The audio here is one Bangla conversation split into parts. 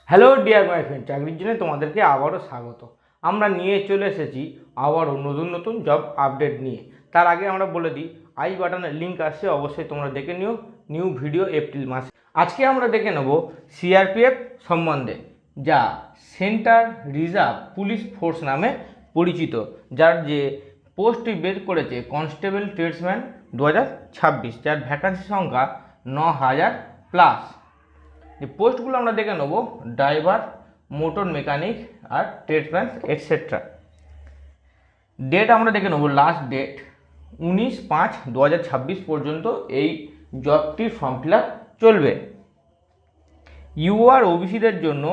হ্যালো ডিয়ার মাই ফ্রেন্ড, চাকরির জন্য তোমাদেরকে আবারও স্বাগত। আমরা নিয়ে চলে এসেছি আবারও নতুন নতুন জব আপডেট নিয়ে। তার আগে আমরা বলে দিই, আই বাটনের লিঙ্ক আসছে, অবশ্যই তোমরা দেখে নিও। নিউ ভিডিও এপ্রিল মাসে। আজকে আমরা দেখে নেব সিআরপিএফ সম্বন্ধে, যা সেন্ট্রাল রিজার্ভ পুলিশ ফোর্স নামে পরিচিত, যার যে পোস্টটি বের করেছে কনস্টেবল ট্রেডসম্যান 2026, যার ভ্যাকান্সি সংখ্যা 9000 প্লাস। যে পোস্টগুলো আমরা দেখে নেব ড্রাইভার, মোটর মেকানিক আর ট্রেডসম্যান এটসেট্রা। ডেট আমরা দেখে নেব, লাস্ট ডেট 19/5/2026 পর্যন্ত এই জবটির ফর্ম ফিল আপ চলবে। ইউআর ওবিসিদের জন্য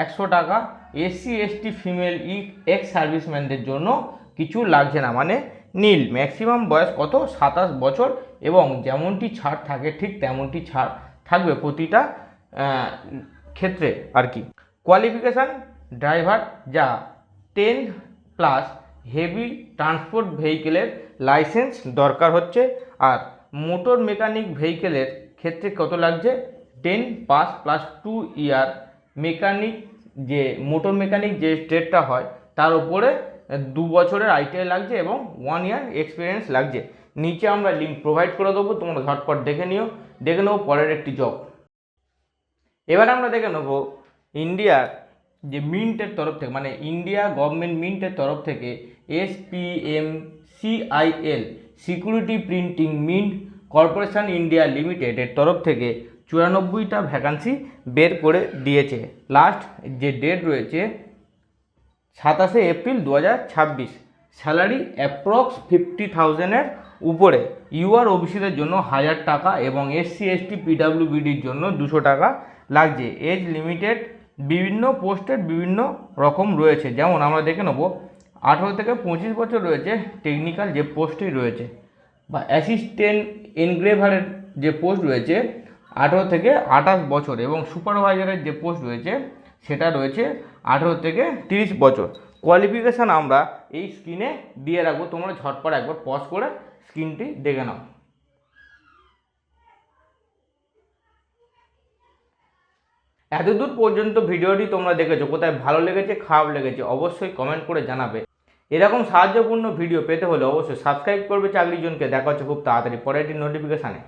100 টাকা, এসসি এসটি ফিমেল এক্স সার্ভিসম্যানদের জন্য কিছু লাগছে না, মানে নীল। ম্যাক্সিমাম বয়স কত? 27 বছর, এবং যেমনটি ছাড় থাকে ঠিক তেমনটি ছাড় থাকবে প্রতিটা ক্ষেত্রে আর কি। কোয়ালিফিকেশান ড্রাইভার, যা 10 প্লাস হেভি ট্রান্সপোর্ট ভেহিকেলের লাইসেন্স দরকার হচ্ছে। আর মোটর মেকানিক ভেহিকেলের ক্ষেত্রে কত লাগছে? 10 পাস প্লাস 2 ইয়ার মেকানিক, যে মোটর মেকানিক যে ট্রেডটা হয় তার উপরে 2 বছরের আইটিআই লাগছে এবং 1 ইয়ার এক্সপিরিয়েন্স লাগছে। নিচে আমরা লিঙ্ক প্রোভাইড করে দেবো, তোমরা ঝটপট দেখে নেবো পরের একটি জব। এবার আমরা দেখে নেব ইন্ডিয়ার যে মিন্টের তরফ থেকে, মানে ইন্ডিয়া গভর্নমেন্ট মিন্টের তরফ থেকে SPMCIL security printing mint corporation India লিমিটেডের তরফ থেকে 94টা ভ্যাকান্সি বের করে দিয়েছে। লাস্ট যে ডেট রয়েছে 27 এপ্রিল 2026। স্যালারি অ্যাপ্রক্স 50,000-এর উপরে। ইউআর ওবিসিদের জন্য 1000 টাকা এবং এসসি এসটি পিডাব্লিউবিডির জন্য 200 টাকা লাগছে। এজ লিমিটেড বিভিন্ন পোস্টের বিভিন্ন রকম রয়েছে, যেমন আমরা দেখে নেব 18 থেকে 25 বছর রয়েছে টেকনিক্যাল যে পোস্টটি রয়েছে, বা অ্যাসিস্ট্যান্ট এনগ্রেভারের যে পোস্ট রয়েছে 18 থেকে 28 বছর, এবং সুপারভাইজারের যে পোস্ট রয়েছে সেটা রয়েছে 18 থেকে 30 বছর। কোয়ালিফিকেশান আমরা এই স্ক্রিনে দিয়ে রাখবো, তোমরা ঝটপট একবার পজ করে স্ক্রিনটি দেখে নাও। এতদূর পর্যন্ত ভিডিওটি তোমরা দেখেছো, কোথায় ভালো লেগেছে খারাপ লেগেছে অবশ্যই কমেন্ট করে জানাবে। এরকম সাহায্যপূর্ণ ভিডিও পেতে হলে অবশ্যই সাবস্ক্রাইব করবে চাকরির জনকে। দেখা হচ্ছে খুব তাড়াতাড়ি পরের একটি নোটিফিকেশানে।